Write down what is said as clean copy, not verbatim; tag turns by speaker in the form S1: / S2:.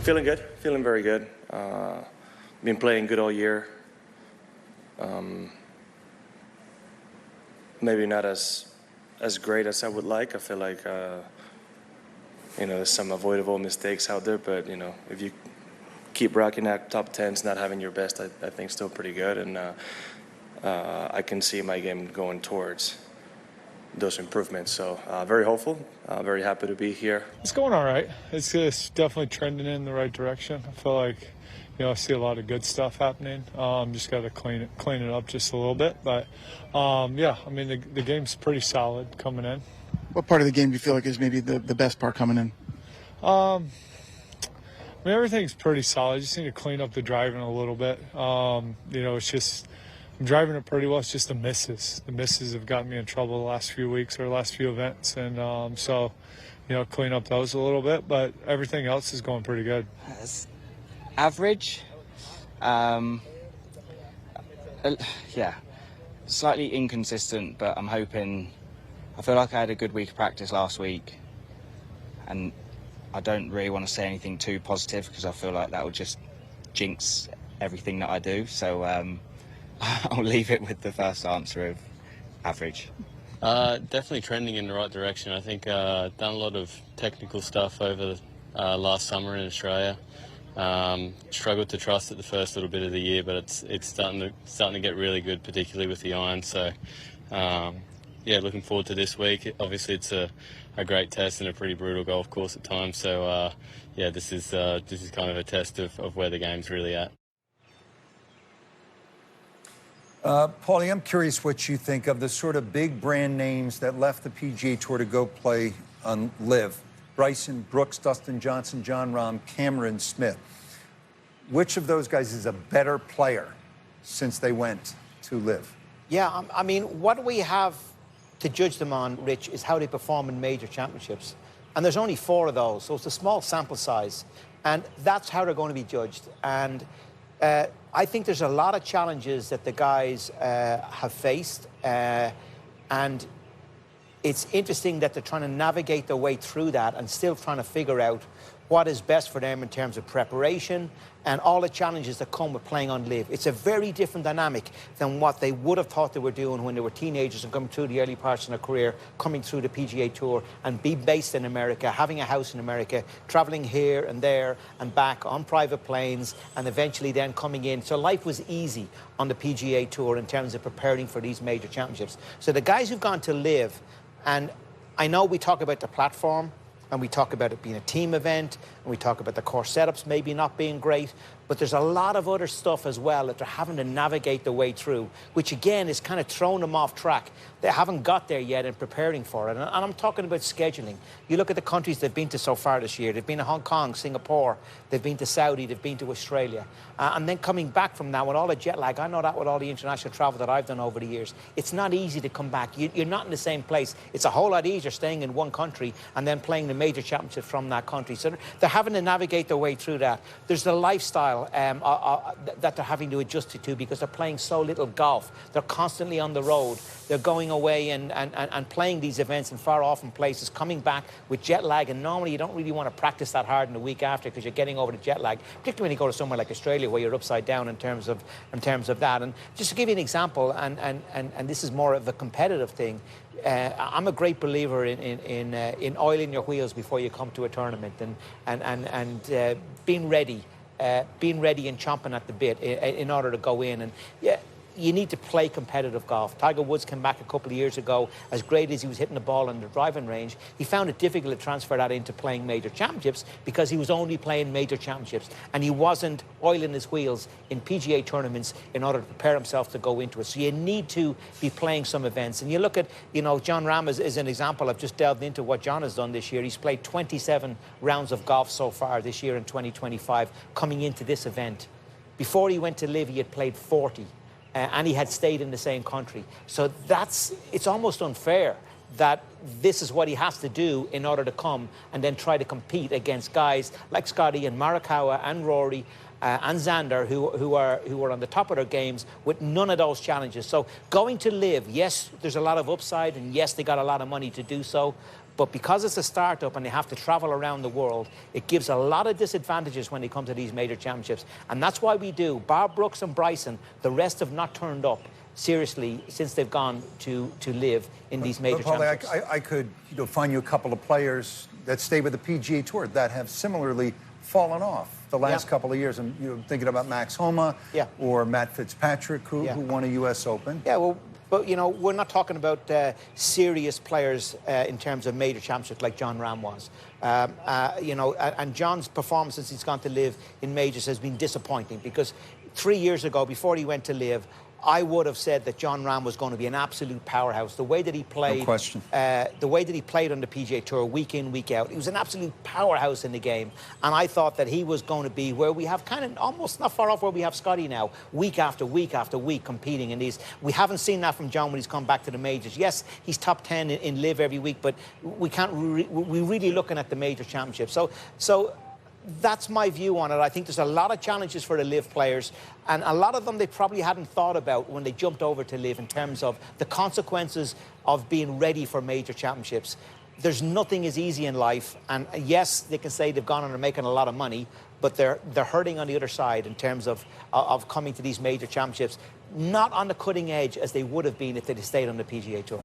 S1: Feeling good, feeling very good. Been playing good all year. Maybe not as great as I would like. I feel like there's some avoidable mistakes out there, but if you keep rocking at top 10s, not having your best, I think still pretty good, and I can see my game going towards those improvements. So very hopeful, very happy to be here.
S2: It's going all right. It's definitely trending in the right direction. I feel like, I see a lot of good stuff happening. Just got to clean it up just a little bit. But, the game's pretty solid coming in.
S3: What part of the game do you feel like is maybe the best part coming in?
S2: Everything's pretty solid. I just need to clean up the driving a little bit. It's just I'm driving it pretty well. It's just the misses. The misses have gotten me in trouble the last few weeks or last few events. And clean up those a little bit. But everything else is going pretty good.
S4: Average. Slightly inconsistent, but I'm hoping. I feel like I had a good week of practice last week. And I don't really want to say anything too positive because I feel like that would just jinx everything that I do. So I'll leave it with the first answer of average.
S5: Definitely trending in the right direction. I think done a lot of technical stuff over last summer in Australia. Struggled to trust it the first little bit of the year, but it's starting to get really good, particularly with the iron. So looking forward to this week. Obviously, it's a great test and a pretty brutal golf course at times. So this is kind of a test of where the game's really at.
S6: Paulie, I'm curious what you think of the sort of big brand names that left the PGA Tour to go play on LIV. Bryson, Brooks, Dustin Johnson, Jon Rahm, Cameron Smith. Which of those guys is a better player since they went to LIV?
S7: Yeah, what we have to judge them on, Rich, is how they perform in major championships. And there's only 4 of those, so it's a small sample size. And that's how they're going to be judged. And I think there's a lot of challenges that the guys have faced. And it's interesting that they're trying to navigate their way through that and still trying to figure out what is best for them in terms of preparation and all the challenges that come with playing on LIV. It's a very different dynamic than what they would have thought they were doing when they were teenagers and coming through the early parts of their career, coming through the PGA Tour and be based in America, having a house in America, traveling here and there and back on private planes, and eventually then coming in. So life was easy on the PGA Tour in terms of preparing for these major championships. So the guys who've gone to LIV, and I know we talk about the platform, and we talk about it being a team event, and we talk about the course setups maybe not being great, but there's a lot of other stuff as well that they're having to navigate their way through, which again is kind of throwing them off track. They haven't got there yet in preparing for it. And I'm talking about scheduling. You look at the countries they've been to so far this year. They've been to Hong Kong, Singapore, they've been to Saudi, they've been to Australia. And then coming back from that with all the jet lag, I know that with all the international travel that I've done over the years, it's not easy to come back. You're not in the same place. It's a whole lot easier staying in one country and then playing the major championship from that country. So they're having to navigate their way through that. There's the lifestyle that they're having to adjust to because they're playing so little golf. They're constantly on the road. They're going away and playing these events in far off places, coming back with jet lag. And normally you don't really want to practice that hard in the week after because you're getting over the jet lag, particularly when you go to somewhere like Australia where you're upside down in terms of that. And just to give you an example, and this is more of a competitive thing, I'm a great believer in oiling your wheels before you come to a tournament and being ready and chomping at the bit in order to go in. And yeah, you need to play competitive golf. Tiger Woods came back a couple of years ago. As great as he was hitting the ball on the driving range, he found it difficult to transfer that into playing major championships because he was only playing major championships and he wasn't oiling his wheels in PGA tournaments in order to prepare himself to go into it. So you need to be playing some events. And you look at, Jon Rahm is an example. I've just delved into what Jon has done this year. He's played 27 rounds of golf so far this year in 2025 coming into this event. Before he went to LIV, he had played 40. And he had stayed in the same country. So it's almost unfair that this is what he has to do in order to come and then try to compete against guys like Scotty and Morikawa and Rory and Xander who are on the top of their games with none of those challenges. So going to LIV, yes, there's a lot of upside, and yes, they got a lot of money to do so, But because it's a startup and they have to travel around the world, it gives a lot of disadvantages when they come to these major championships. And that's why we do. Bar Brooks and Bryson, the rest have not turned up seriously since they've gone to live in these major championships.
S6: I could find you a couple of players that stay with the PGA Tour that have similarly fallen off the last couple of years. I'm thinking about Max Homa or Matt Fitzpatrick, who won a U.S. Open.
S7: Yeah, well, but, we're not talking about serious players in terms of major championships like Jon Rahm was. And John's performance since he's gone to live in majors has been disappointing because 3 years ago, before he went to live, I would have said that Jon Rahm was going to be an absolute powerhouse. The way that he played,
S6: no question.
S7: The way that he played on the PGA Tour week in, week out, he was an absolute powerhouse in the game. And I thought that he was going to be where we have kind of almost not far off where we have Scotty now, week after week after week competing in these. We haven't seen that from John when he's come back to the majors. Yes, he's top 10 in LIV every week, but we can't. We're really looking at the major championships. So that's my view on it. I think there's a lot of challenges for the LIV players, and a lot of them they probably hadn't thought about when they jumped over to LIV in terms of the consequences of being ready for major championships. There's nothing as easy in life, and yes, they can say they've gone on and making a lot of money, but they're hurting on the other side in terms of coming to these major championships, not on the cutting edge as they would have been if they'd stayed on the PGA Tour.